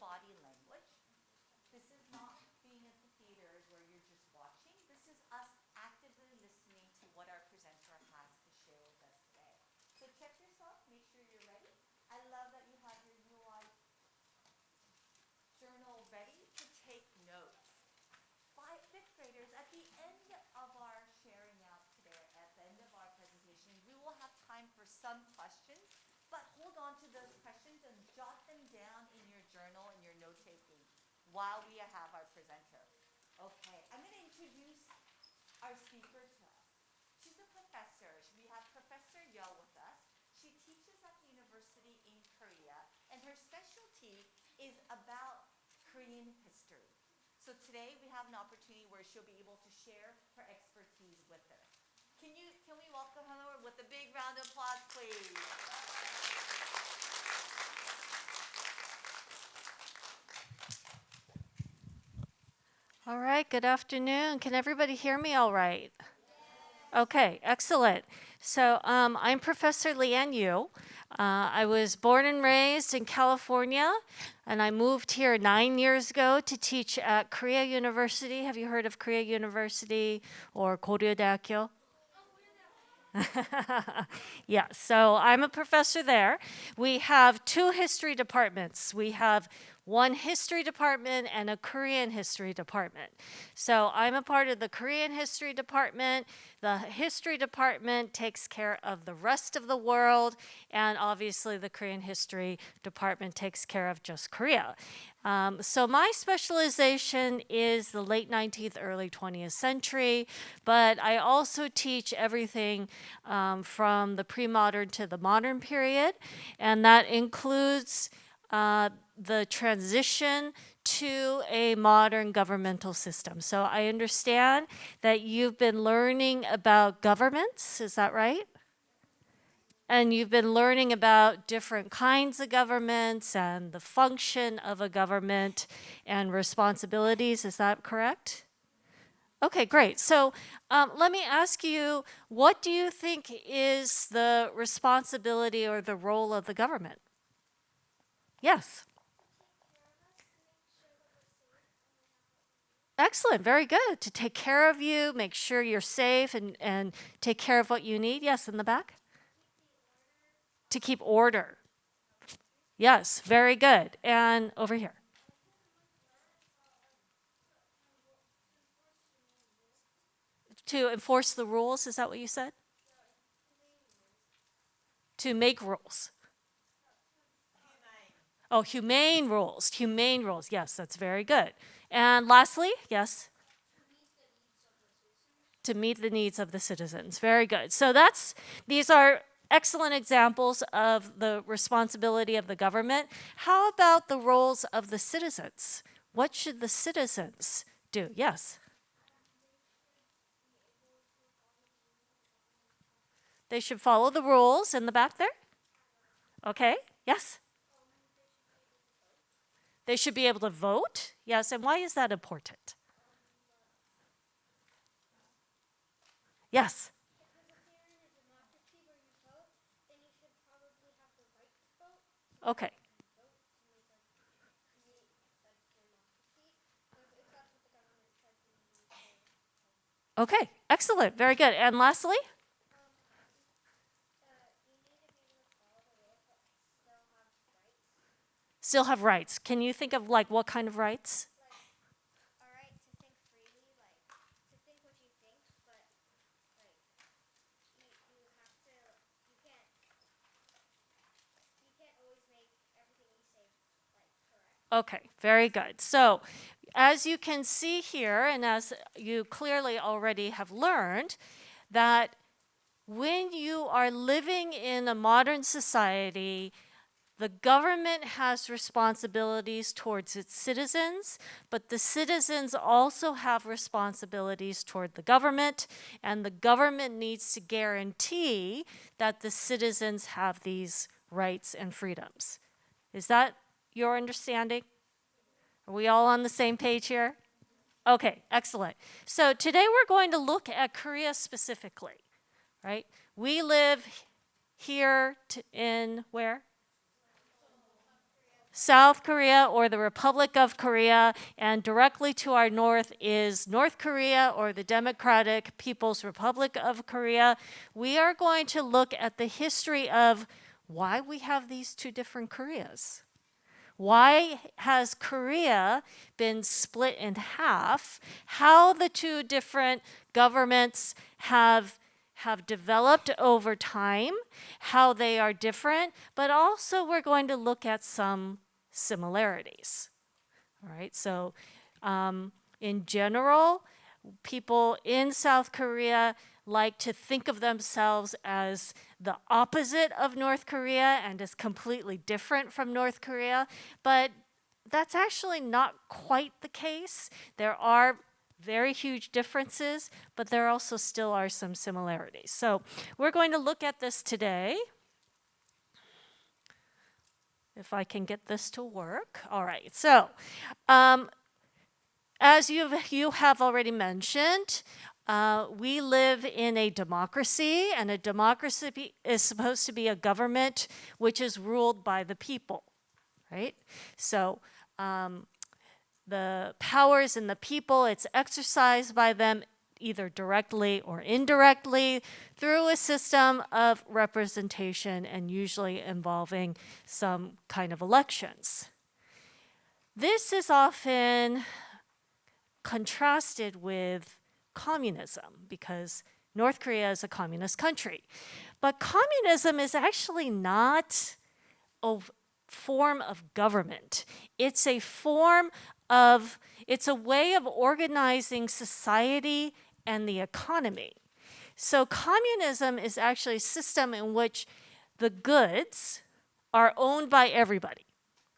body language. This is not being at the theaters where you're just watching. This is us actively listening to what our presenter has to share with us today. So check yourself, make sure you're ready. I love that you have your UI journal ready to take notes. Fifth graders, at the end of our sharing out today, at the end of our presentation, we will have time for some questions, but hold on to those questions and jot them down in your journal and your note-taking while we have our presenter. Okay, I'm going to introduce our speaker to us. She's a professor. We have Professor Yo with us. She teaches at the university in Korea, and her specialty is about Korean history. So today we have an opportunity where she'll be able to share her expertise with us. Can we welcome her with a big round of applause, please? All right, good afternoon. Can everybody hear me all right? Okay, excellent. So I'm Professor Lian Yu. I was born and raised in California, and I moved here 9 years ago to teach at Korea University. Have you heard of Korea University or Goryeo-daekyo? Yeah, so I'm a professor there. We have two history departments. We have one history department and a Korean history department. So I'm a part of the Korean history department. The history department takes care of the rest of the world, and obviously the Korean history department takes care of just Korea. So my specialization is the late 19th, early 20th century, but I also teach everything from the pre-modern to the modern period, and that includes the transition to a modern governmental system. So I understand that you've been learning about governments, is that right? And you've been learning about different kinds of governments and the function of a government and responsibilities, is that correct? Okay, great. So let me ask you, what do you think is the responsibility or the role of the government? Yes. Excellent, very good. To take care of you, make sure you're safe, and take care of what you need. Yes, in the back? To keep order. Yes, very good. And over here. To enforce the rules, is that what you said? To make rules. Oh, humane rules. Humane rules. Yes, that's very good. And lastly, yes? To meet the needs of the citizens. Very good. So these are excellent examples of the responsibility of the government. How about the roles of the citizens? What should the citizens do? Yes. They should follow the rules in the back there. Okay. Yes. They should be able to vote. Yes. And why is that important? Yes. Okay. Okay. Excellent. Very good. And lastly? Still have rights. Can you think of like what kind of rights? Okay, very good. So as you can see here, and as you clearly already have learned, that when you are living in a modern society, the government has responsibilities towards its citizens, but the citizens also have responsibilities toward the government, and the government needs to guarantee that the citizens have these rights and freedoms. Is that your understanding? Are we all on the same page here? Okay, excellent. So today we're going to look at Korea specifically, right? We live here in where? South Korea or the Republic of Korea, and directly to our north is North Korea or the Democratic People's Republic of Korea. We are going to look at the history of why we have these two different Koreas. Why has Korea been split in half? How the two different governments have developed over time, how they are different, but also we're going to look at some similarities. All right, so in general, people in South Korea like to think of themselves as the opposite of North Korea and as completely different from North Korea, but that's actually not quite the case. There are very huge differences, but there also still are some similarities. So we're going to look at this today. If I can get this to work. All right, so as you have already mentioned, we live in a democracy, and a democracy is supposed to be a government which is ruled by the people, right? So the powers in the people, it's exercised by them either directly or indirectly through a system of representation and usually involving some kind of elections. This is often contrasted with communism because North Korea is a communist country. But communism is actually not a form of government. It's a way of organizing society and the economy. So communism is actually a system in which the goods are owned by everybody.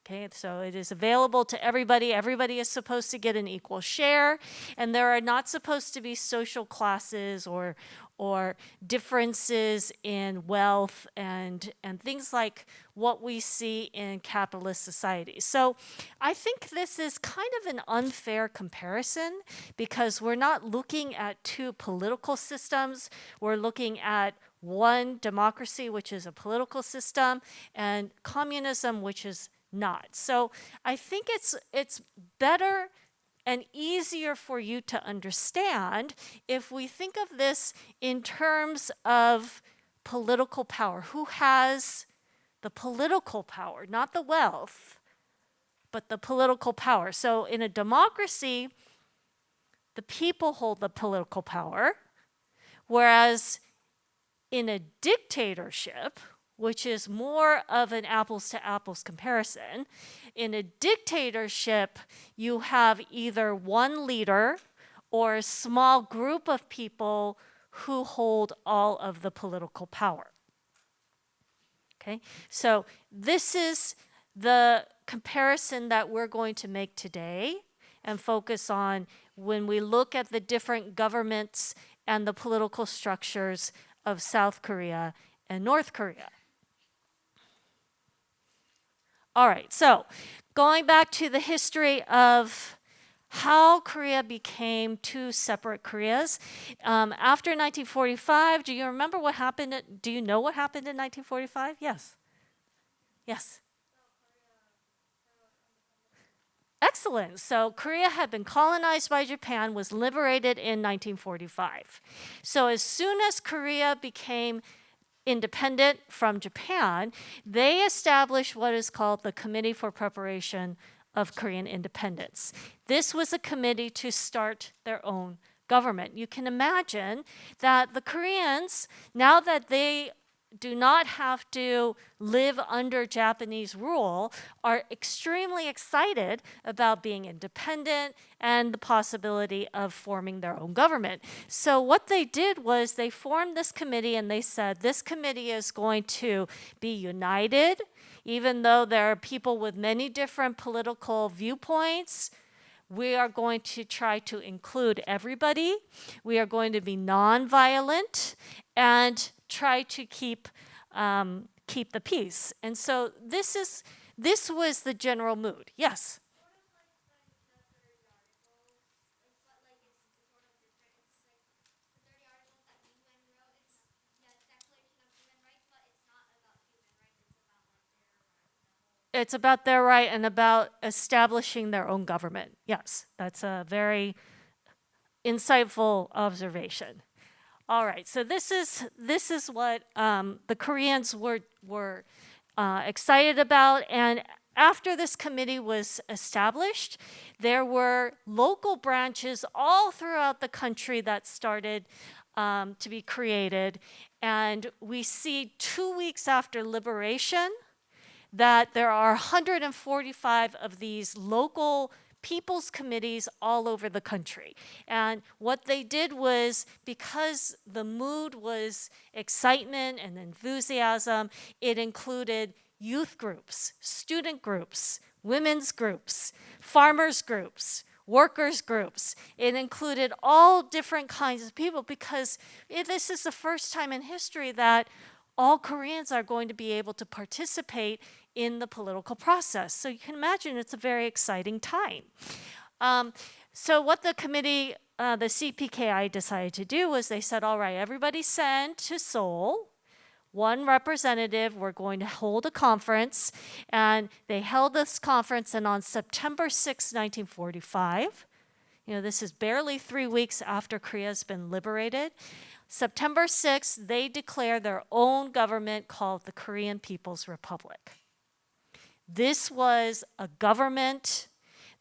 Okay, so it is available to everybody. Everybody is supposed to get an equal share, and there are not supposed to be social classes or differences in wealth and things like what we see in capitalist societies. So I think this is kind of an unfair comparison because we're not looking at two political systems. We're looking at one democracy, which is a political system, and communism, which is not. So I think it's better and easier for you to understand if we think of this in terms of political power. Who has the political power, not the wealth, but the political power. So in a democracy, the people hold the political power, whereas in a dictatorship, which is more of an apples to apples comparison, in a dictatorship, you have either one leader or a small group of people who hold all of the political power. Okay, so this is the comparison that we're going to make today and focus on when we look at the different governments and the political structures of South Korea and North Korea. All right, so going back to the history of how Korea became two separate Koreas. After 1945, do you remember what happened? Do you know what happened in 1945? Yes. Yes. Excellent. So Korea had been colonized by Japan, was liberated in 1945. So as soon as Korea became independent from Japan, they established what is called the Committee for Preparation of Korean Independence. This was a committee to start their own government. You can imagine that the Koreans, now that they do not have to live under Japanese rule, are extremely excited about being independent and the possibility of forming their own government. So what they did was they formed this committee and they said this committee is going to be united, even though there are people with many different political viewpoints. We are going to try to include everybody. We are going to be nonviolent and try to keep the peace. And so this was the general mood. Yes. It's about their right and about establishing their own government. Yes, that's a very insightful observation. All right, so this is what the Koreans were excited about, and after this committee was established, there were local branches all throughout the country that started to be created, and we see 2 weeks after liberation that there are 145 of these local people's committees all over the country. And what they did was, because the mood was excitement and enthusiasm, it included youth groups, student groups, women's groups, farmers groups, workers groups. It included all different kinds of people, because this is the first time in history that all Koreans are going to be able to participate in the political process. So you can imagine it's a very exciting time. So what the committee, the CPKI, decided to do was they said, all right, everybody send to Seoul one representative. We're going to hold a conference. And they held this conference, and on September 6, 1945, this is barely 3 weeks after Korea has been liberated. September 6th, they declare their own government called the Korean People's Republic. This was a government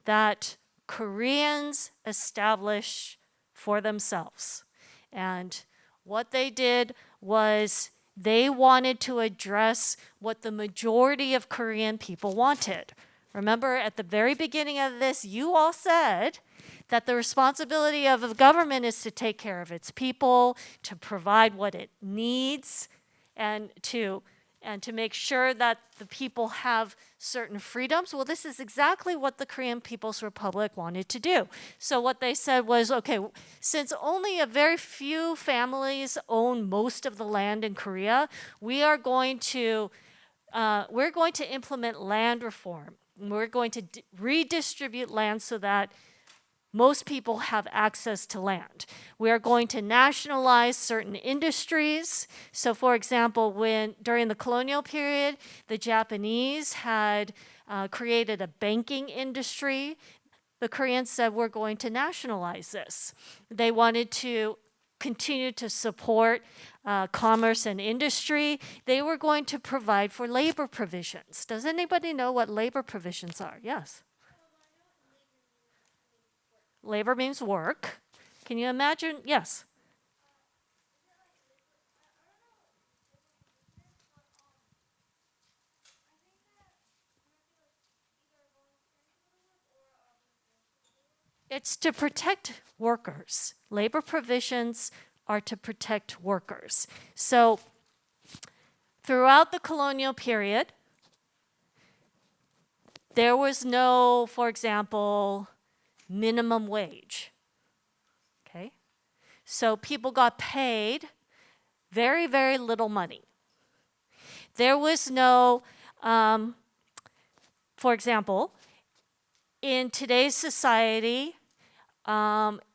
that Koreans established for themselves. And what they did was they wanted to address what the majority of Korean people wanted. Remember, at the very beginning of this, you all said that the responsibility of a government is to take care of its people, to provide what it needs, and to make sure that the people have certain freedoms. Well, this is exactly what the Korean People's Republic wanted to do. So what they said was, okay, since only a very few families own most of the land in Korea, we're going to implement land reform. We're going to redistribute land so that most people have access to land. We are going to nationalize certain industries. So for example, during the colonial period, the Japanese had created a banking industry. The Koreans said, we're going to nationalize this. They wanted to continue to support commerce and industry. They were going to provide for labor provisions. Does anybody know what labor provisions are? Yes. Labor means work. Can you imagine? Yes. It's to protect workers. Labor provisions are to protect workers. So throughout the colonial period, there was no, for example, minimum wage. Okay? So people got paid very, very little money. There was no, for example, in today's society,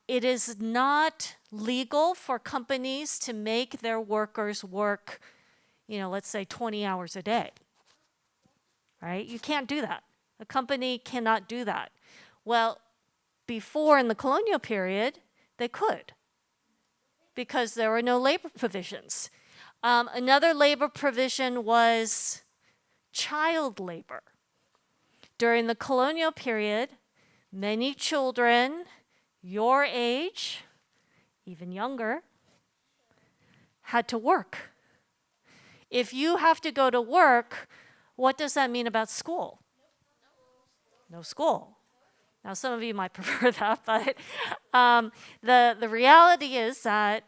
it is not legal for companies to make their workers work, let's say 20 hours a day. Right? You can't do that. A company cannot do that. Well, before in the colonial period, they could, because there were no labor provisions. Another labor provision was child labor. During the colonial period, many children your age, even younger, had to work. If you have to go to work, what does that mean about school? No school. Now, some of you might prefer that, but the reality is that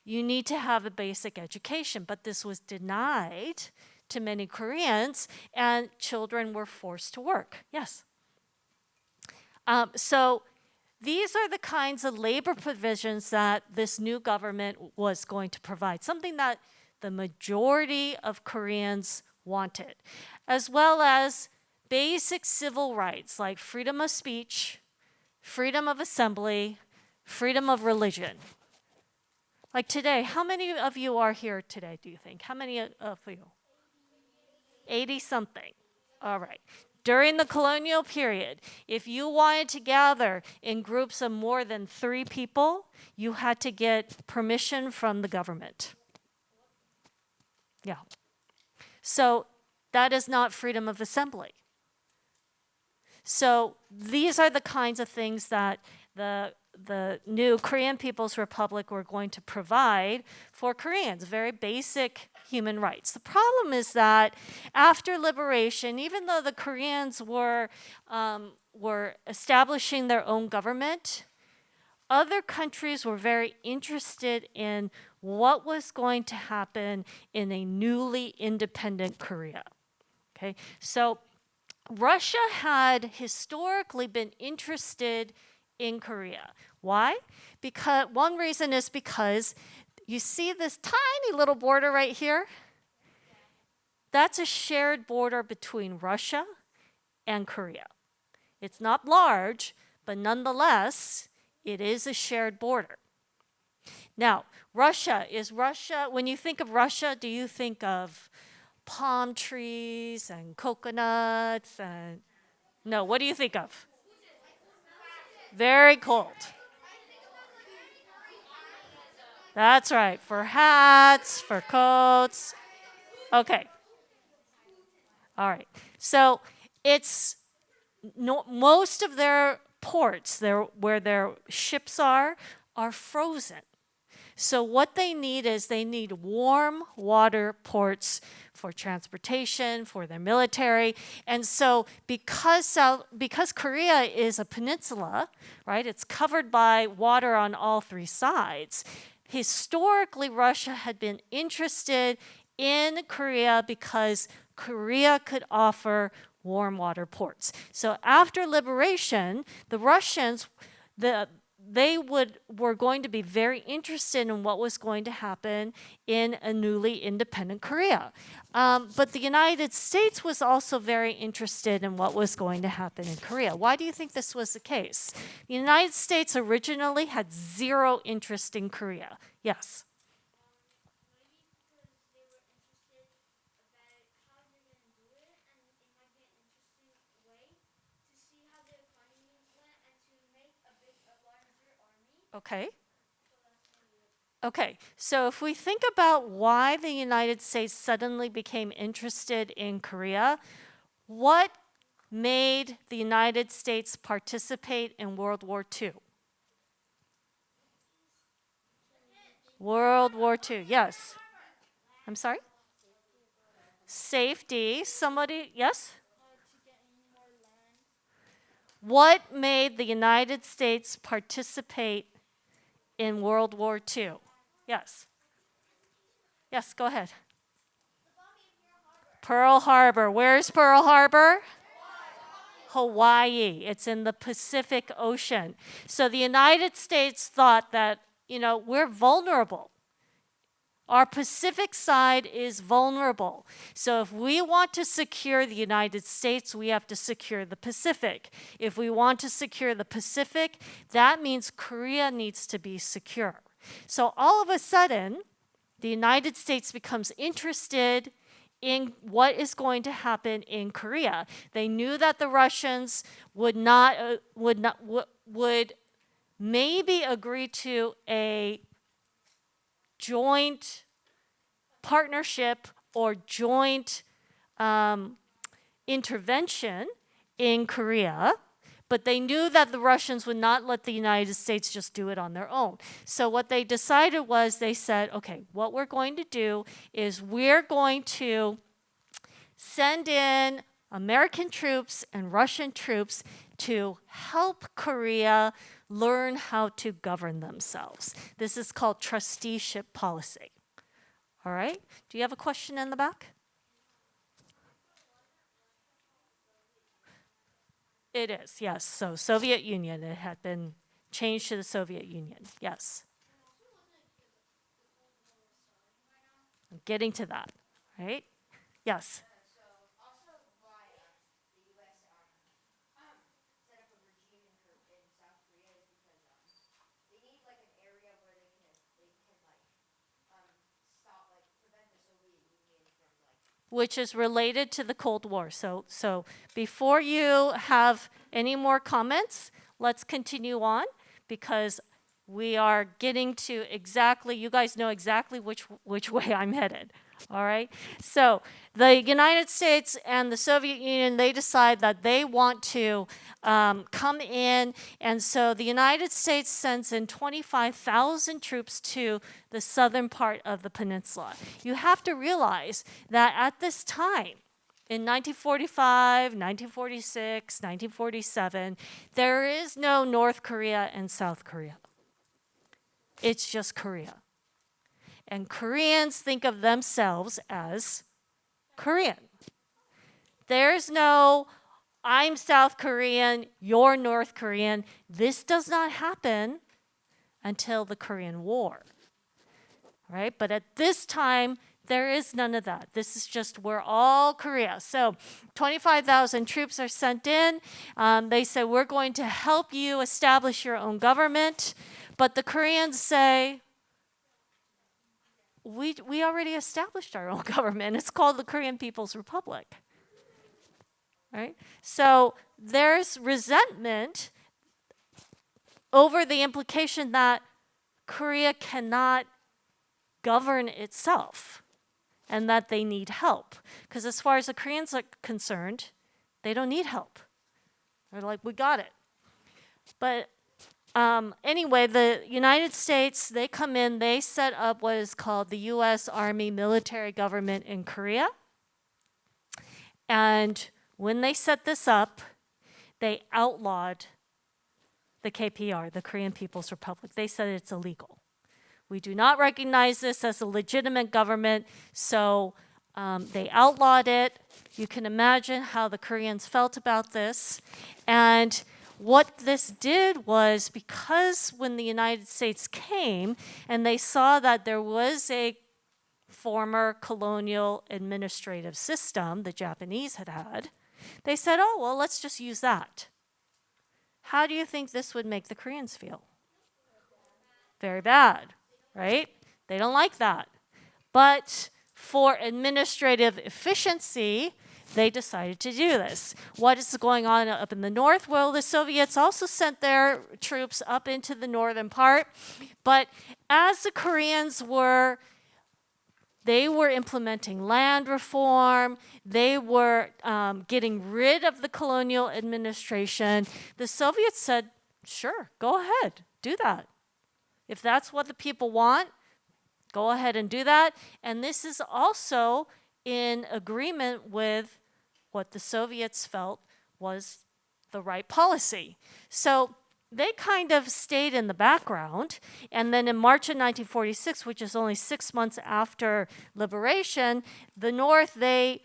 you need to have a basic education, but this was denied to many Koreans, and children were forced to work. Yes? So these are the kinds of labor provisions that this new government was going to provide, something that the majority of Koreans wanted, as well as basic civil rights like freedom of speech, freedom of assembly, freedom of religion. Like today, how many of you are here today, do you think? How many of you? 80 something. All right. During the colonial period, if you wanted to gather in groups of more than 3 people, you had to get permission from the government. Yeah. So that is not freedom of assembly. So these are the kinds of things that the new Korean People's Republic were going to provide for Koreans, very basic human rights. The problem is that after liberation, even though the Koreans were establishing their own government, other countries were very interested in what was going to happen in a newly independent Korea. Okay, so Russia had historically been interested in Korea. Why? Because one reason is because you see this tiny little border right here? That's a shared border between Russia and Korea. It's not large, but nonetheless, it is a shared border. Now, when you think of Russia, do you think of palm trees and coconuts and no, what do you think of? Very cold. That's right, for hats, for coats. Okay. All right. So it's most of their ports, where their ships are frozen. So what they need is they need warm water ports for transportation, for their military. And so because Korea is a peninsula, right? It's covered by water on all 3 sides. Historically, Russia had been interested in Korea because Korea could offer warm water ports. So after liberation, the Russians, were going to be very interested in what was going to happen in a newly independent Korea. But the United States was also very interested in what was going to happen in Korea. Why do you think this was the case? The United States originally had zero interest in Korea. Yes. Okay. Okay, so if we think about why the United States suddenly became interested in Korea, what made the United States participate in World War II? World War II, yes. I'm sorry? Safety. Somebody, yes? What made the United States participate in World War II? Yes. Yes, go ahead. Pearl Harbor. Where's Pearl Harbor? Hawaii. It's in the Pacific Ocean. So the United States thought that, we're vulnerable. Our Pacific side is vulnerable. So if we want to secure the United States, we have to secure the Pacific. If we want to secure the Pacific, that means Korea needs to be secure. So all of a sudden, the United States becomes interested in what is going to happen in Korea. They knew that the Russians would maybe agree to a joint partnership or joint intervention in Korea, but they knew that the Russians would not let the United States just do it on their own. So what they decided was they said, okay, what we're going to do is we're going to send in American troops and Russian troops to help Korea learn how to govern themselves. This is called trusteeship policy. All right? Do you have a question in the back? It is, yes. So Soviet Union, it had been changed to the Soviet Union. Yes. I'm getting to that, right? Yes. which is related to the Cold War. So before you have any more comments, let's continue on, because we are getting to exactly, you guys know exactly which way I'm headed. All right. So the United States and the Soviet Union, they decide that they want to come in. And so the United States sends in 25,000 troops to the southern part of the peninsula. You have to realize that at this time, in 1945, 1946, 1947, there is no North Korea and South Korea. It's just Korea. And Koreans think of themselves as Korean. There's no, I'm South Korean, you're North Korean. This does not happen until the Korean War, right? But at this time, there is none of that. This is just, we're all Korea. So 25,000 troops are sent in. They say, we're going to help you establish your own government. But the Koreans say, we already established our own government. It's called the Korean People's Republic. Right? So there's resentment over the implication that Korea cannot govern itself and that they need help. Because as far as the Koreans are concerned, they don't need help. They're like, we got it. But anyway, the United States, they come in, they set up what is called the U.S. Army military government in Korea. And when they set this up, they outlawed the KPR, the Korean People's Republic. They said it's illegal. We do not recognize this as a legitimate government, so they outlawed it. You can imagine how the Koreans felt about this. And what this did was, because when the United States came and they saw that there was a former colonial administrative system the Japanese had had, they said, oh, well, let's just use that. How do you think this would make the Koreans feel? Very bad, right? They don't like that. But for administrative efficiency, they decided to do this. What is going on up in the north? Well, the Soviets also sent their troops up into the northern part. But as the Koreans were implementing land reform, they were getting rid of the colonial administration, the Soviets said, sure, go ahead, do that. If that's what the people want, go ahead and do that. And this is also in agreement with what the Soviets felt was the right policy. So they kind of stayed in the background. And then in March of 1946, which is only 6 months after liberation, the North, they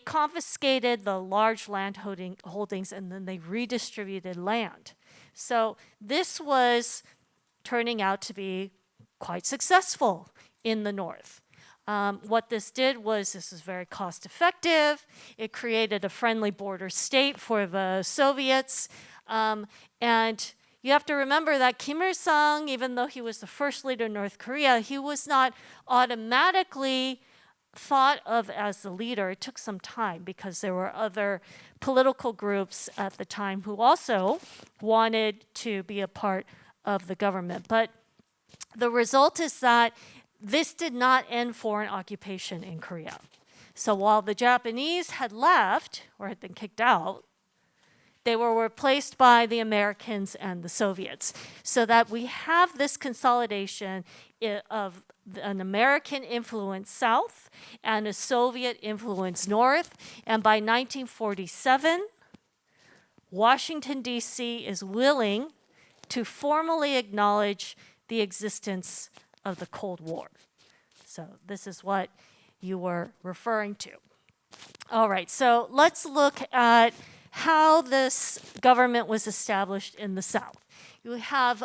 confiscated the large land holdings, and then they redistributed land. So this was turning out to be quite successful in the North. What this did was, this is very cost effective. It created a friendly border state for the Soviets. And you have to remember that Kim Il-sung, even though he was the first leader in North Korea, he was not automatically thought of as the leader. It took some time because there were other political groups at the time who also wanted to be a part of the government. But the result is that this did not end foreign occupation in Korea. So while the Japanese had left or had been kicked out, they were replaced by the Americans and the Soviets. So that we have this consolidation of an American influence south and a Soviet influence north. And by 1947, Washington, D.C. is willing to formally acknowledge the existence of the Cold War. So this is what you were referring to. All right, so let's look at how this government was established in the South. You have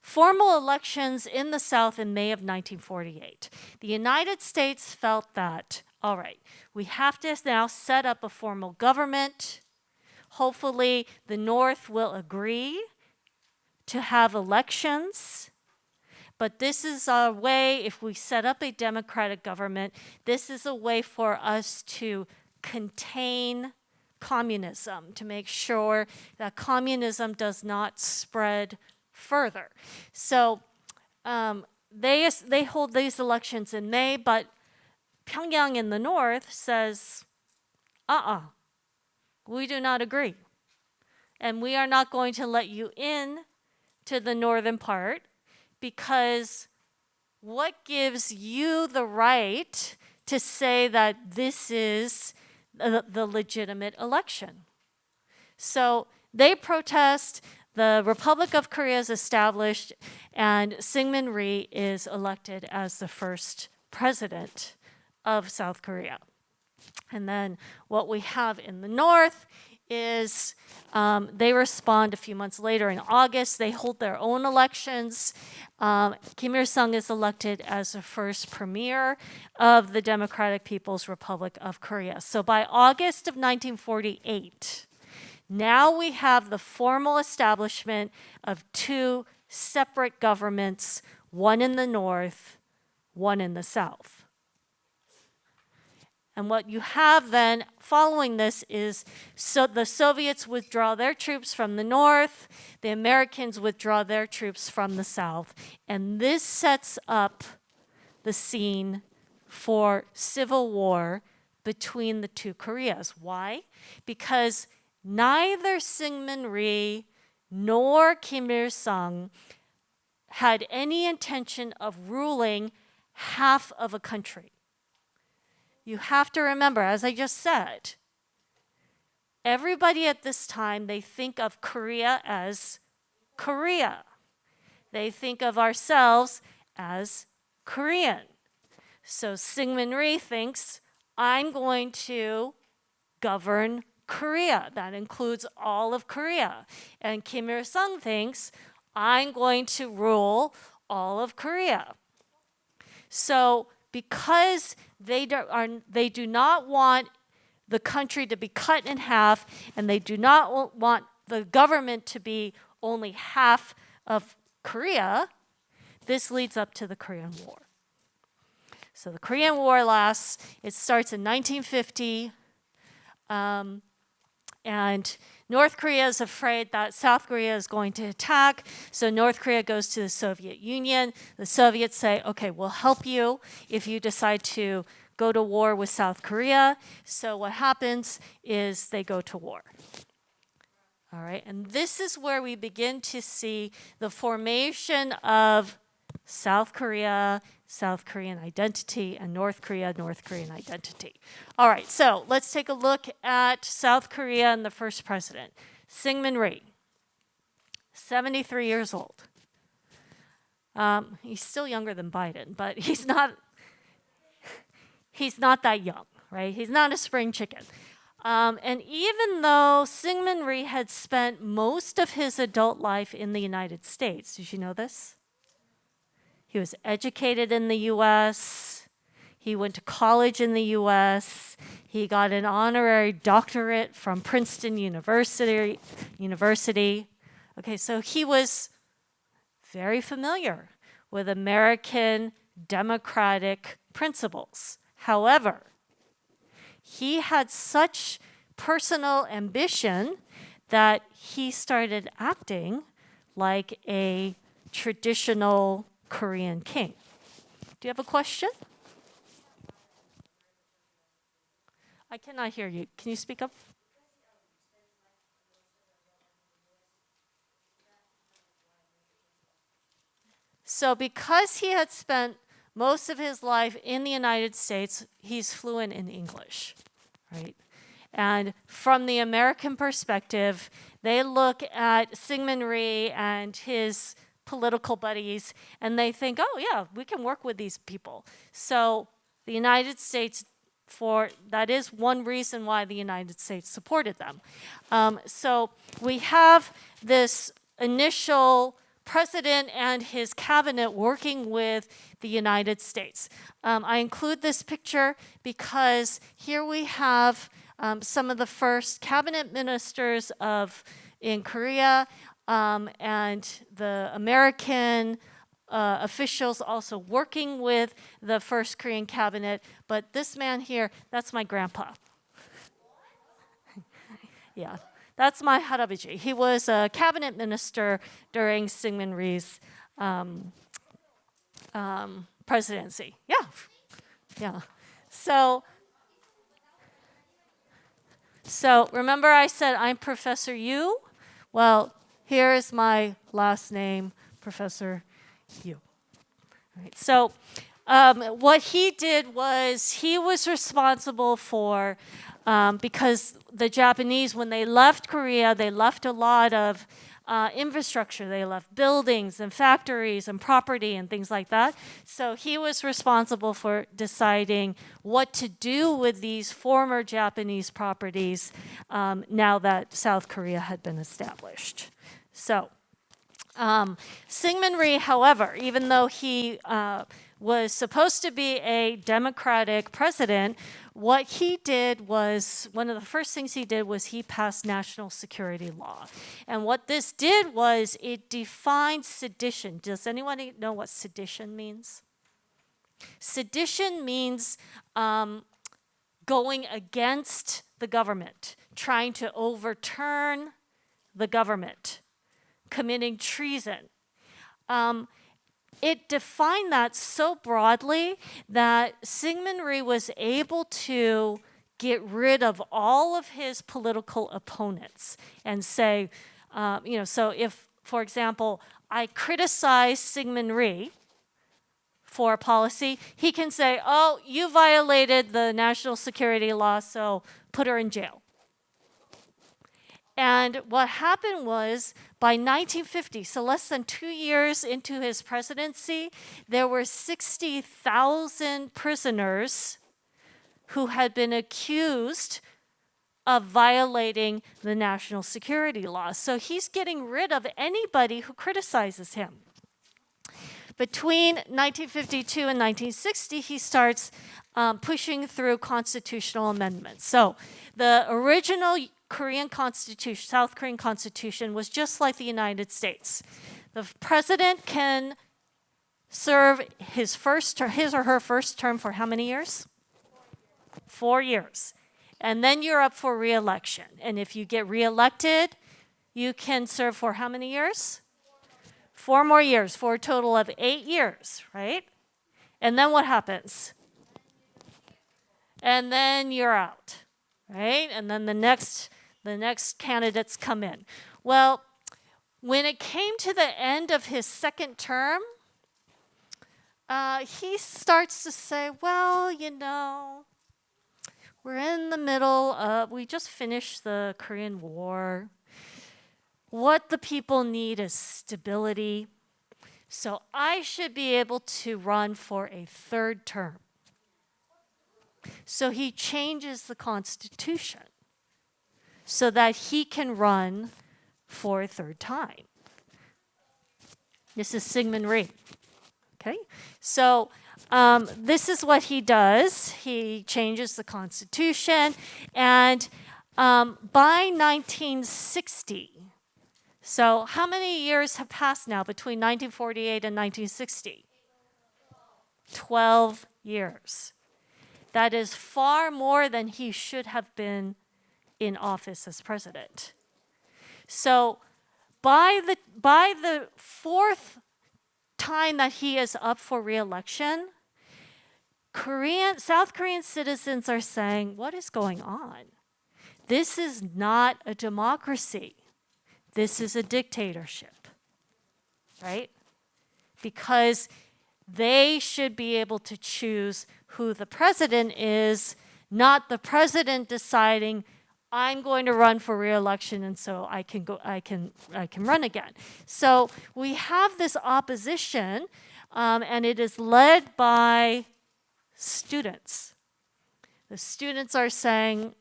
formal elections in the South in May of 1948. The United States felt that, all right, we have to now set up a formal government. Hopefully, the North will agree to have elections. But this is a way, if we set up a democratic government, this is a way for us to contain communism, to make sure that communism does not spread further. So they hold these elections in May, but Pyongyang in the north says, we do not agree. And we are not going to let you in to the northern part, because what gives you the right to say that this is the legitimate election? So they protest, the Republic of Korea is established, and Syngman Rhee is elected as the first president of South Korea. And then what we have in the north is they respond a few months later in August. They hold their own elections. Kim Il-sung is elected as the first premier of the Democratic People's Republic of Korea. So by August of 1948, now we have the formal establishment of two separate governments, one in the north, one in the south. And what you have then following this is, so the Soviets withdraw their troops from the north, the Americans withdraw their troops from the south, and this sets up the scene for civil war between the two Koreas. Why? Because neither Syngman Rhee nor Kim Il-sung had any intention of ruling half of a country. You have to remember, as I just said, everybody at this time, they think of Korea as Korea. They think of ourselves as Korean. So Syngman Rhee thinks, I'm going to govern Korea. That includes all of Korea. And Kim Il-sung thinks, I'm going to rule all of Korea. So because they do not want the country to be cut in half, and they do not want the government to be only half of Korea, this leads up to the Korean War. So the Korean War lasts, it starts in 1950, and North Korea is afraid that South Korea is going to attack, so North Korea goes to the Soviet Union. The Soviets say, okay, we'll help you if you decide to go to war with South Korea. So what happens is they go to war. All right, and this is where we begin to see the formation of South Korea, South Korean identity, and North Korea, North Korean identity. All right, so let's take a look at South Korea and the first president, Syngman Rhee, 73 years old. He's still younger than Biden, but he's not that young, right? He's not a spring chicken. And even though Syngman Rhee had spent most of his adult life in the United States, did you know this? He was educated in the U.S. He went to college in the U.S. He got an honorary doctorate from Princeton University. Okay, so he was very familiar with American democratic principles. However, he had such personal ambition that he started acting like a traditional Korean king. Do you have a question? I cannot hear you. Can you speak up? So because he had spent most of his life in the United States, he's fluent in English, right? And from the American perspective, they look at Syngman Rhee and his political buddies, and they think, oh yeah, we can work with these people. So the United States, that is one reason why the United States supported them. So we have this initial president and his cabinet working with the United States. I include this picture because here we have some of the first cabinet ministers in Korea, and the American officials also working with the first Korean cabinet. But this man here, that's my grandpa. Yeah, that's my 할아버지. He was a cabinet minister during Syngman Rhee's presidency. Yeah, yeah. So, so remember I said I'm Professor Yu? Well, here is my last name, Professor Yu. Right. So what he did was he was responsible for, because the Japanese, when they left Korea, they left a lot of infrastructure. They left buildings and factories and property and things like that. So he was responsible for deciding what to do with these former Japanese properties now that South Korea had been established. So Syngman Rhee, however, even though he was supposed to be a democratic president, what he did was, one of the first things he did was he passed national security law. And what this did was it defined sedition. Does anyone know what sedition means? Sedition means going against the government, trying to overturn the government, committing treason. It defined that so broadly that Syngman Rhee was able to get rid of all of his political opponents and say, so if, for example, I criticize Syngman Rhee for a policy, he can say, oh, you violated the national security law, so put her in jail. And what happened was, by 1950, so less than 2 years into his presidency, there were 60,000 prisoners who had been accused of violating the national security law. So he's getting rid of anybody who criticizes him. Between 1952 and 1960, he starts pushing through constitutional amendments. So the original Korean Constitution, South Korean Constitution, was just like the United States. The president can serve his or her first term for how many years? 4 years. And then you're up for re-election. And if you get re-elected, you can serve for how many years? 4 more years, for a total of 8 years, right? And then what happens? And then you're out, right? And then the next candidates come in. Well, when it came to the end of his second term, he starts to say, well, we're in the middle of, we just finished the Korean War. What the people need is stability. So I should be able to run for a third term. So he changes the Constitution so that he can run for a third time. This is Syngman Rhee. Okay, so this is what he does. He changes the Constitution, and by 1960, so how many years have passed now between 1948 and 1960? 12 years. That is far more than he should have been in office as president. So by the fourth time that he is up for re-election, South Korean citizens are saying, what is going on? This is not a democracy. This is a dictatorship, right? Because they should be able to choose who the president is, not the president deciding, I'm going to run for re-election, and so I can run again. So we have this opposition, and it is led by students. The students are saying,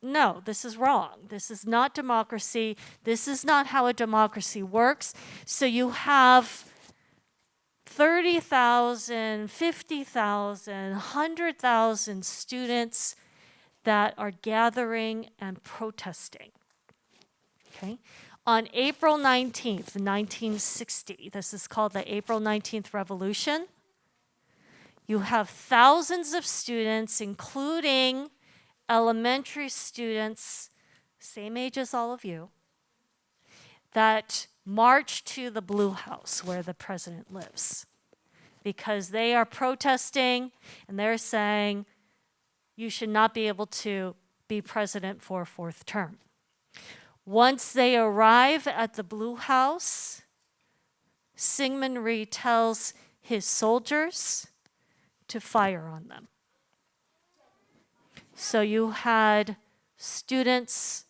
no, this is wrong. This is not democracy. This is not how a democracy works. So you have 30,000, 50,000, 100,000 students that are gathering and protesting. Okay? On April 19th, 1960, this is called the April 19th Revolution, you have thousands of students, including elementary students, same age as all of you, that march to the Blue House where the president lives because they are protesting and they're saying you should not be able to be president for a fourth term. Once they arrive at the Blue House, Syngman Rhee tells his soldiers to fire on them. So you had students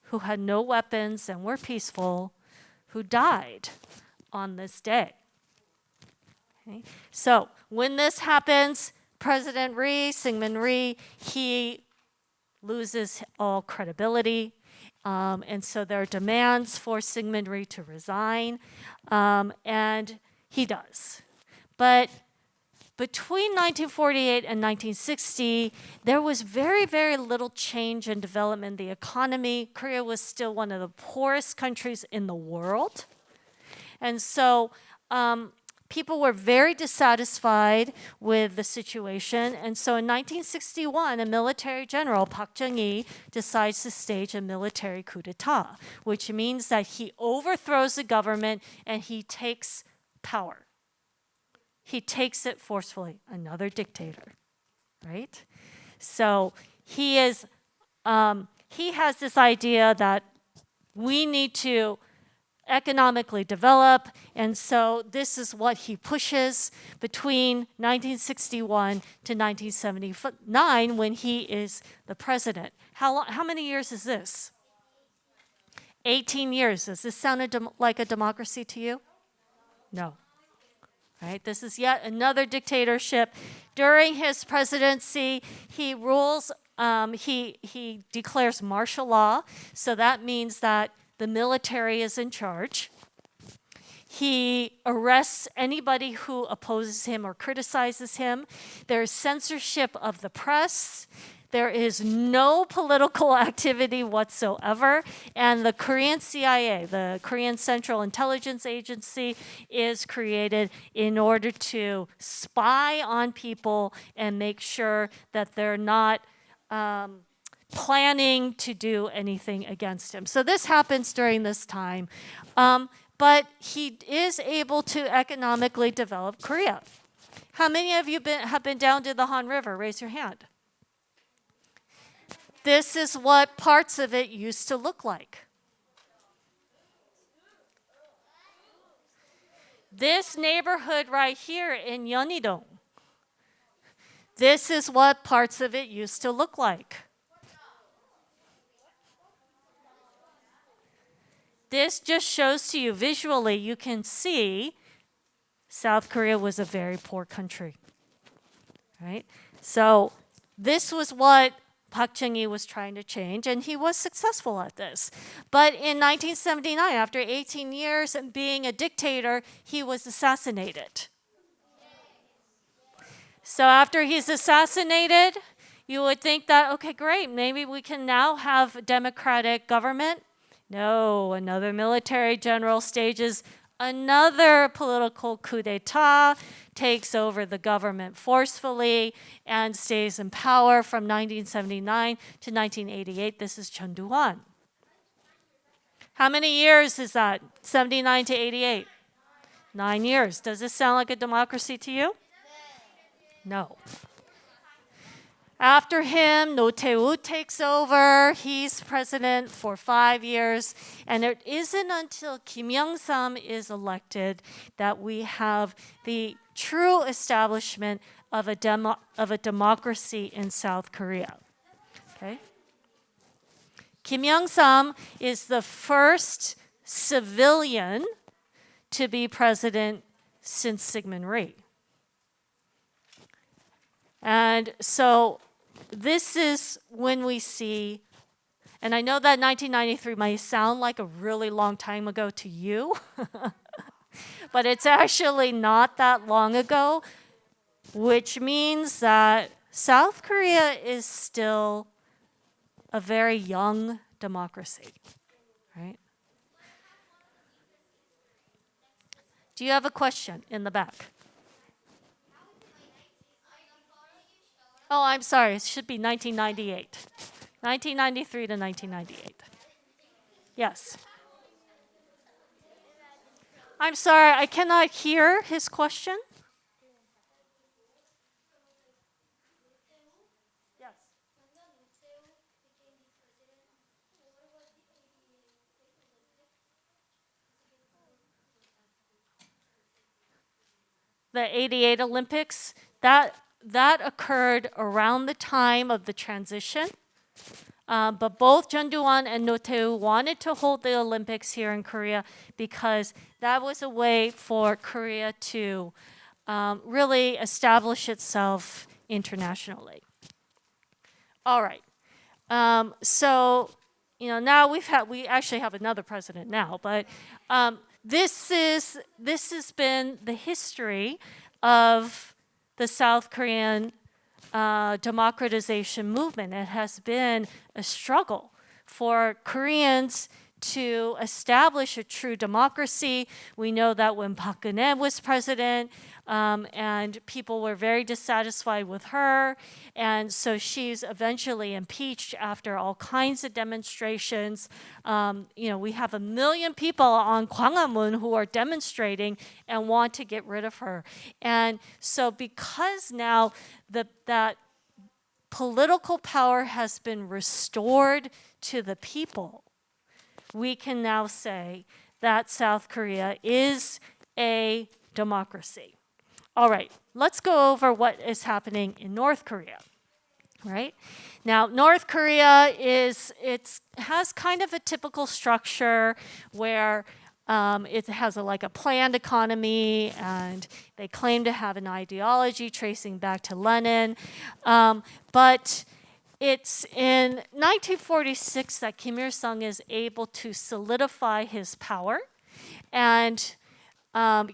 who had no weapons and were peaceful who died on this day. Okay? So when this happens, President Rhee, Syngman Rhee, he loses all credibility. And so there are demands for Syngman Rhee to resign, and he does. But between 1948 and 1960, there was very, very little change and development in the economy. Korea was still one of the poorest countries in the world. And so people were very dissatisfied with the situation. And so in 1961, a military general, Park Chung-hee, decides to stage a military coup d'etat, which means that he overthrows the government and he takes power. He takes it forcefully, another dictator, right? So he has this idea that we need to economically develop, and so this is what he pushes between 1961 to 1979 when he is the president. How many years is this? 18 years. Does this sound like a democracy to you? No. Right? This is yet another dictatorship. During his presidency, he rules, he declares martial law. So that means that the military is in charge. He arrests anybody who opposes him or criticizes him. There's censorship of the press. There is no political activity whatsoever. And the Korean CIA, the Korean Central Intelligence Agency, is created in order to spy on people and make sure that they're not planning to do anything against him. So this happens during this time. But he is able to economically develop Korea. How many of you have been down to the Han River? Raise your hand. This is what parts of it used to look like. This neighborhood right here in Yeonidong, this is what parts of it used to look like. This just shows to you visually, you can see South Korea was a very poor country, right? So this was what Park Chung-hee was trying to change, and he was successful at this. But in 1979, after 18 years and being a dictator, he was assassinated. So after he's assassinated, you would think that, okay, great, maybe we can now have a democratic government. No, another military general stages another political coup d'etat, takes over the government forcefully, and stays in power from 1979 to 1988. This is Chun Doo-hwan. How many years is that? 79 to 88? 9 years. Does this sound like a democracy to you? No. After him, No Tae-woo takes over. He's president for 5 years. And it isn't until Kim Young-sam is elected that we have the true establishment of a democracy in South Korea. Okay? Kim Young-sam is the first civilian to be president since Syngman Rhee. And so this is when we see, and I know that 1993 might sound like a really long time ago to you, but it's actually not that long ago, which means that South Korea is still a very young democracy, right? Do you have a question in the back? Oh, I'm sorry. It should be 1998. 1993 to 1998. Yes. I'm sorry, I cannot hear his question. Yes. The 88 Olympics, that occurred around the time of the transition. But both Jeonduan and Notae wanted to hold the Olympics here in Korea because that was a way for Korea to really establish itself internationally. All right. So, now we actually have another president now, but this has been the history of the South Korean democratization movement. It has been a struggle for Koreans to establish a true democracy. We know that when Park Geun-hye was president, and people were very dissatisfied with her, and so she's eventually impeached after all kinds of demonstrations. We have 1 million people on Gwanghwamun who are demonstrating and want to get rid of her. And so because now that political power has been restored to the people, we can now say that South Korea is a democracy. All right, let's go over what is happening in North Korea. Right? Now, North Korea has kind of a typical structure where it has like a planned economy, and they claim to have an ideology tracing back to Lenin. But it's in 1946 that Kim Il-sung is able to solidify his power, and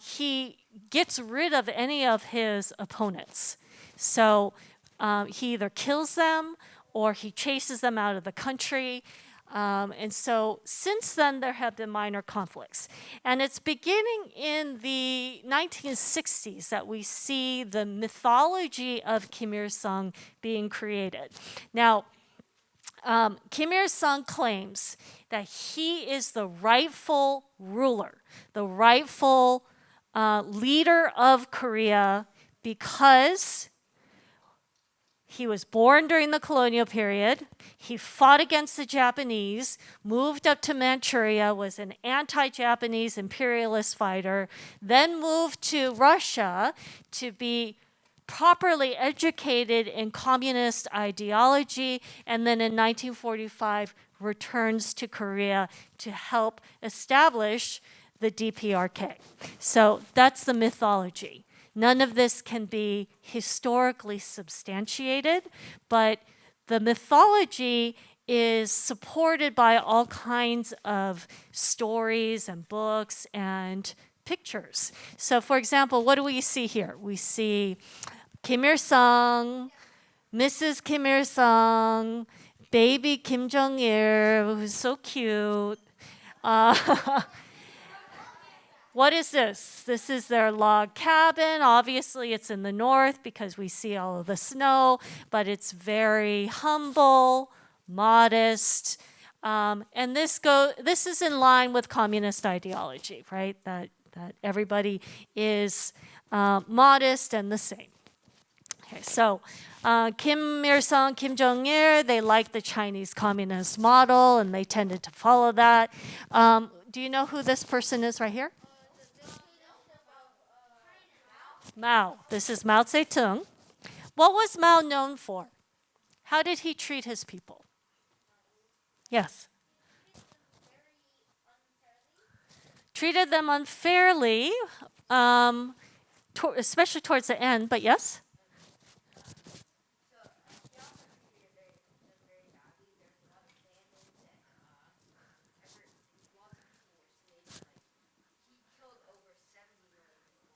he gets rid of any of his opponents. So he either kills them or he chases them out of the country. And so since then, there have been minor conflicts. And it's beginning in the 1960s that we see the mythology of Kim Il-sung being created. Now, Kim Il-sung claims that he is the rightful ruler, the rightful leader of Korea, because he was born during the colonial period. He fought against the Japanese, moved up to Manchuria, was an anti-Japanese imperialist fighter, then moved to Russia to be properly educated in communist ideology, and then in 1945 returns to Korea to help establish the DPRK. So that's the mythology. None of this can be historically substantiated, but the mythology is supported by all kinds of stories and books and pictures. So, for example, what do we see here? We see Kim Il-sung, Mrs. Kim Il-sung, baby Kim Jong-il, who's so cute. What is this? This is their log cabin. Obviously, it's in the north because we see all of the snow, but it's very humble, modest. And this is in line with communist ideology, right? That everybody is modest and the same. Okay, so Kim Il-sung, Kim Jong-il, they like the Chinese communist model, and they tended to follow that. Do you know who this person is right here? Mao. This is Mao Zedong. What was Mao known for? How did he treat his people? Yes. Treated them unfairly, especially towards the end, but yes?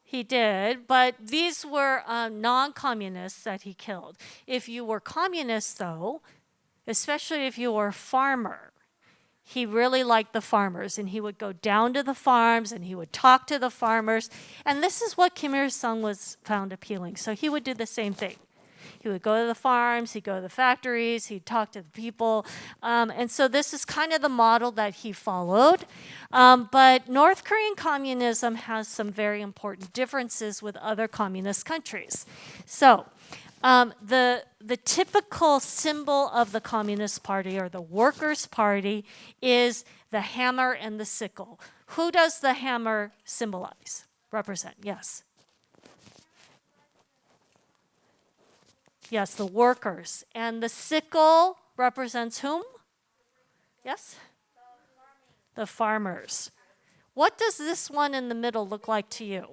He did, but these were non-communists that he killed. If you were communist, though, especially if you were a farmer, He really liked the farmers, and he would go down to the farms and he would talk to the farmers. And this is what Kim Il-sung was found appealing. So he would do the same thing. He would go to the farms, he'd go to the factories, he'd talk to the people. And so this is kind of the model that he followed. But North Korean communism has some very important differences with other communist countries. So the typical symbol of the Communist Party or the Workers' Party is the hammer and the sickle. Who does the hammer symbolize, represent? Yes. Yes, the workers. And the sickle represents whom? Yes? The farmers. What does this one in the middle look like to you?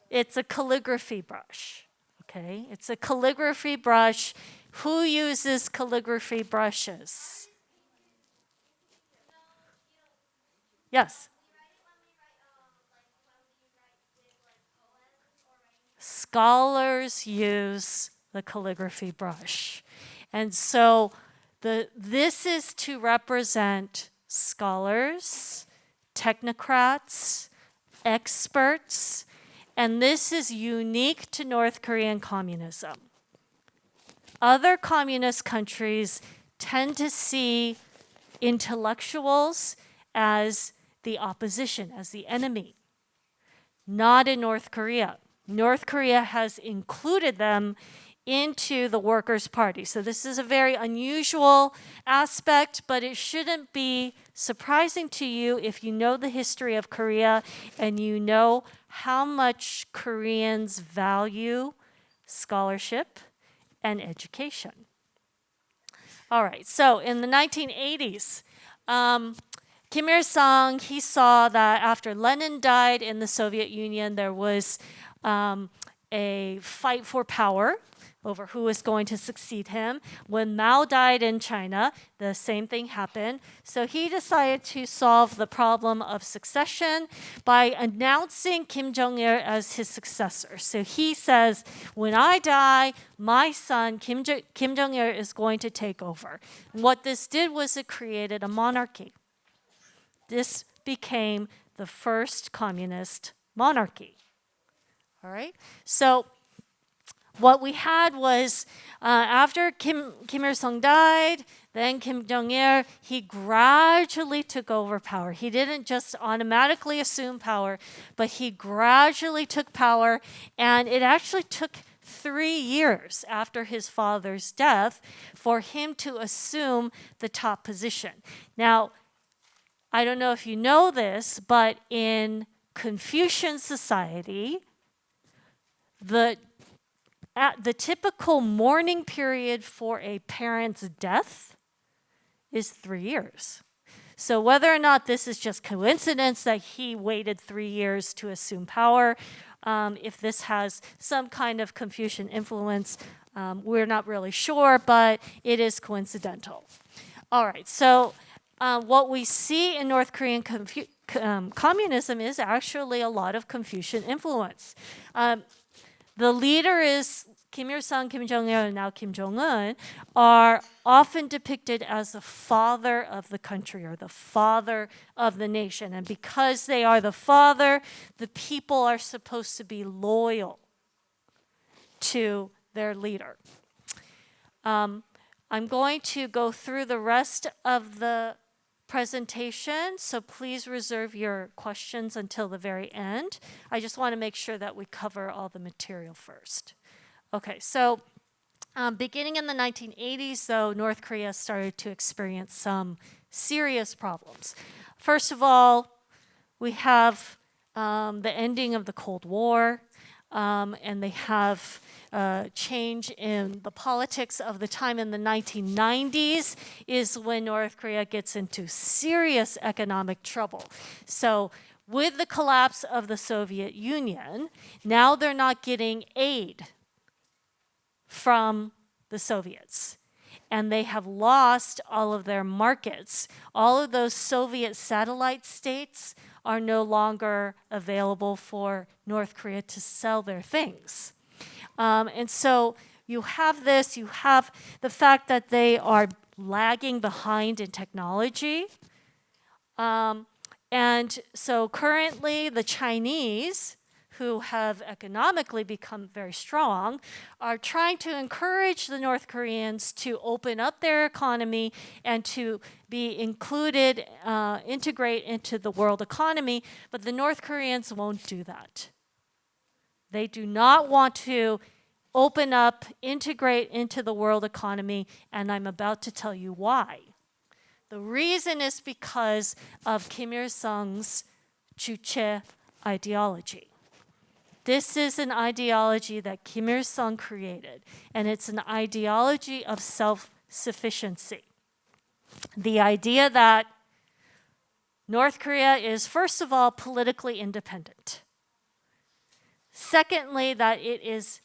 It's a calligraphy brush. Okay, it's a calligraphy brush. Who uses calligraphy brushes? Yes. Scholars use the calligraphy brush. And so this is to represent scholars, technocrats, experts, and this is unique to North Korean communism. Other communist countries tend to see intellectuals as the opposition, as the enemy. Not in North Korea. North Korea has included them into the Workers' Party. So this is a very unusual aspect, but it shouldn't be surprising to you if you know the history of Korea and you know how much Koreans value scholarship and education. All right, so in the 1980s, Kim Il-sung, he saw that after Lenin died in the Soviet Union, there was a fight for power over who was going to succeed him. When Mao died in China, the same thing happened. So he decided to solve the problem of succession by announcing Kim Jong-il as his successor. So he says, when I die, my son Kim Jong-il is going to take over. And what this did was it created a monarchy. This became the first communist monarchy. All right, so what we had was after Kim Il-sung died, then Kim Jong-il, he gradually took over power. He didn't just automatically assume power, but he gradually took power, and it actually took 3 years after his father's death for him to assume the top position. Now, I don't know if you know this, but in Confucian society, the typical mourning period for a parent's death is 3 years. So whether or not this is just coincidence that he waited 3 years to assume power, if this has some kind of Confucian influence, we're not really sure, but it is coincidental. All right, so what we see in North Korean communism is actually a lot of Confucian influence. The leader is Kim Il-sung, Kim Jong-il, and now Kim Jong-un are often depicted as the father of the country or the father of the nation. And because they are the father, the people are supposed to be loyal to their leader. I'm going to go through the rest of the presentation, so please reserve your questions until the very end. I just want to make sure that we cover all the material first. Okay, so beginning in the 1980s, though, North Korea started to experience some serious problems. First of all, we have the ending of the Cold War, and they have change in the politics of the time. In the 1990s is when North Korea gets into serious economic trouble. So with the collapse of the Soviet Union, now they're not getting aid from the Soviets. And they have lost all of their markets. All of those Soviet satellite states are no longer available for North Korea to sell their things. And so you have this, you have the fact that they are lagging behind in technology. And so currently, the Chinese, who have economically become very strong, are trying to encourage the North Koreans to open up their economy and to be included, integrate into the world economy. But the North Koreans won't do that. They do not want to open up, integrate into the world economy, and I'm about to tell you why. The reason is because of Kim Il-sung's Juche ideology. This is an ideology that Kim Il-sung created, and it's an ideology of self-sufficiency. The idea that North Korea is, first of all, politically independent. Secondly, that it is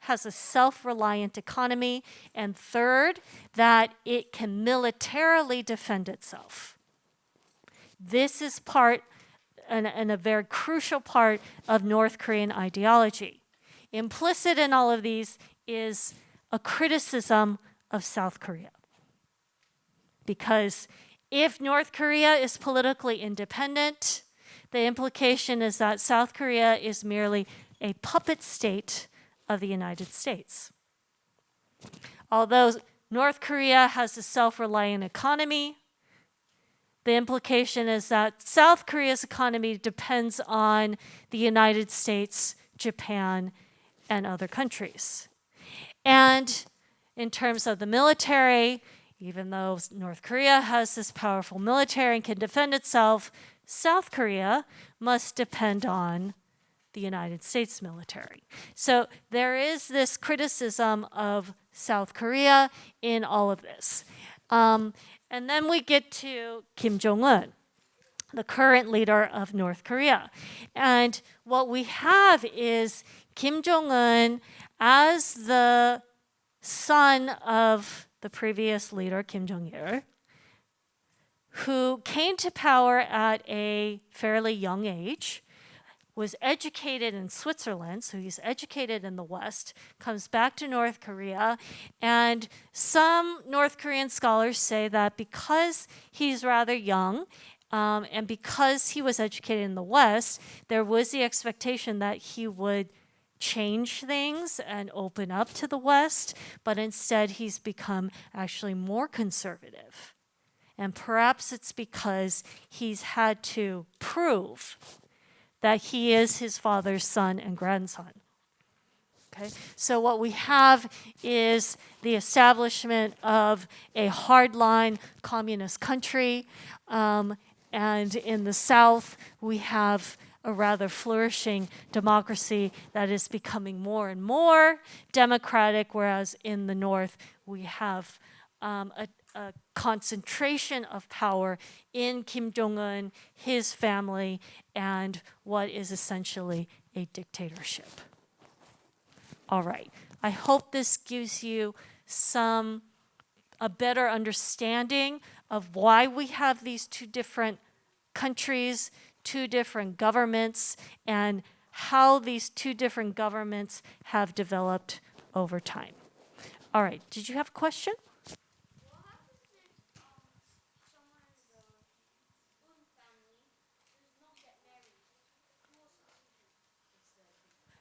has a self-reliant economy, and third, that it can militarily defend itself. This is part and a very crucial part of North Korean ideology. Implicit in all of these is a criticism of South Korea. Because if North Korea is politically independent, the implication is that South Korea is merely a puppet state of the United States. Although North Korea has a self-reliant economy, the implication is that South Korea's economy depends on the United States, Japan, and other countries. And in terms of the military, even though North Korea has this powerful military and can defend itself, South Korea must depend on the United States military. So there is this criticism of South Korea in all of this. And then we get to Kim Jong-un, the current leader of North Korea. And what we have is Kim Jong-un as the son of the previous leader, Kim Jong-il, who came to power at a fairly young age, was educated in Switzerland, so he's educated in the West, comes back to North Korea, and some North Korean scholars say that because he's rather young, and because he was educated in the West, there was the expectation that he would change things and open up to the West, but instead he's become actually more conservative. And perhaps it's because he's had to prove that he is his father's son and grandson. Okay? So what we have is the establishment of a hardline communist country, and in the South we have a rather flourishing democracy that is becoming more and more democratic, whereas in the North we have a concentration of power in Kim Jong-un, his family, and what is essentially a dictatorship. All right. I hope this gives you a better understanding of why we have these two different countries, two different governments, and how these two different governments have developed over time. All right. Did you have a question?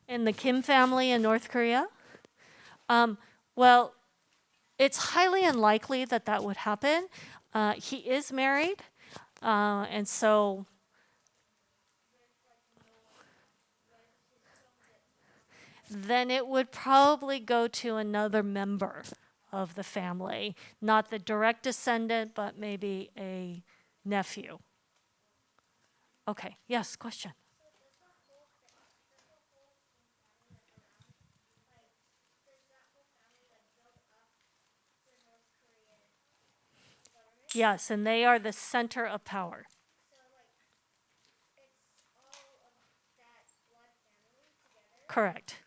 In the Kim family in North Korea? Well, it's highly unlikely that that would happen. He is married, and so then it would probably go to another member of the family, not the direct descendant, but maybe a nephew. Okay, yes, question. Yes, and they are the center of power. Correct.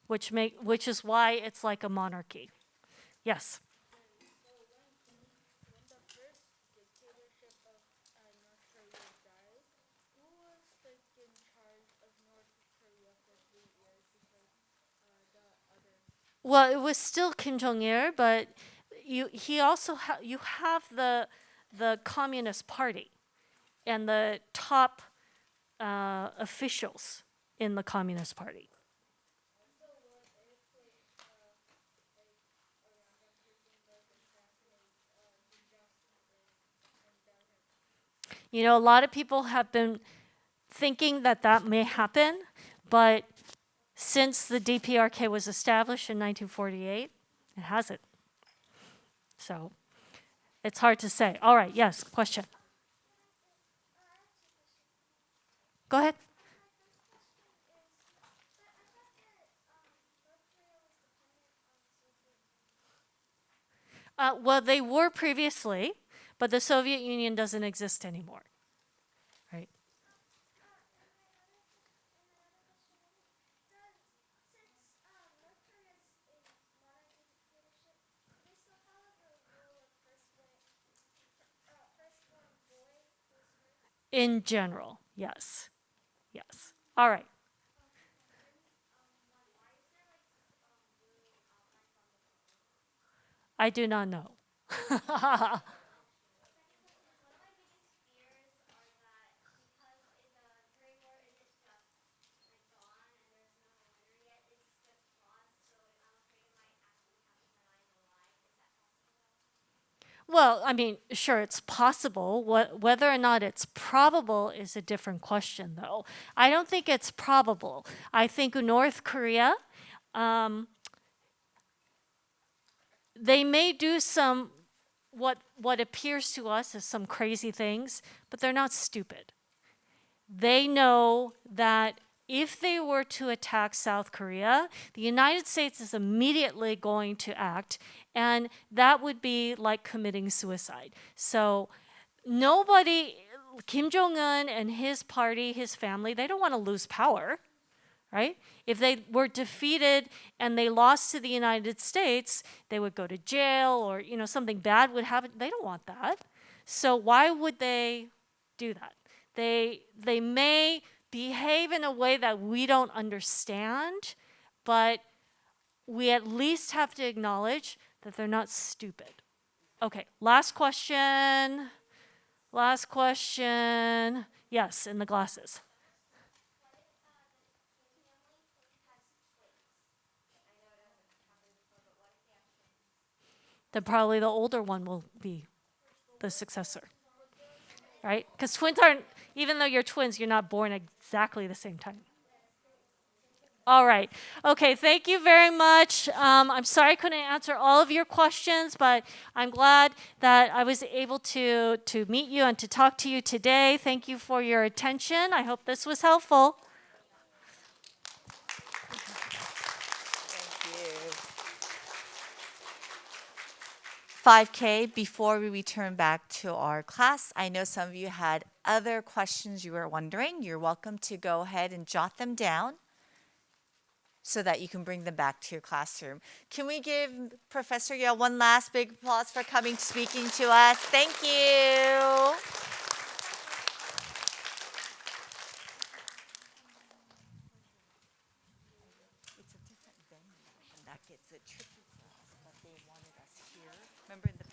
Which is why it's like a monarchy. Yes. Well, it was still Kim Jong Il, but you have the Communist Party and the top officials in the Communist Party. You know, a lot of people have been thinking that that may happen, but since the DPRK was established in 1948, it hasn't. So it's hard to say. All right, yes, question. Go ahead. Well, they were previously, but the Soviet Union doesn't exist anymore, right? In general, yes, yes. All right. I do not know. Well, I mean, sure, it's possible. Whether or not it's probable is a different question, though. I don't think it's probable. I think North Korea, um, they may do some what appears to us as some crazy things, but they're not stupid. They know that if they were to attack South Korea, the United States is immediately going to act, and that would be like committing suicide. So nobody, Kim Jong un and his party, his family, they don't want to lose power, right? If they were defeated and they lost to the United States, they would go to jail, or something bad would happen. They don't want that. So why would they do that? They may behave in a way that we don't understand, but we at least have to acknowledge that they're not stupid. Okay, last question. Last question. Yes, in the glasses. Then probably the older one will be the successor, right? Because twins aren't, even though you're twins, you're not born exactly the same time. All right. Okay, thank you very much. I'm sorry I couldn't answer all of your questions, but I'm glad that I was able to meet you and to talk to you today. Thank you for your attention. I hope this was helpful. Thank you. 5K, before we return back to our class, I know some of you had other questions you were wondering. You're welcome to go ahead and jot them down so that you can bring them back to your classroom. Can we give Professor Yeo one last big applause for coming speaking to us? Thank you. It's a different venue, and that gets it tricky for us, but they wanted us here. Remember in the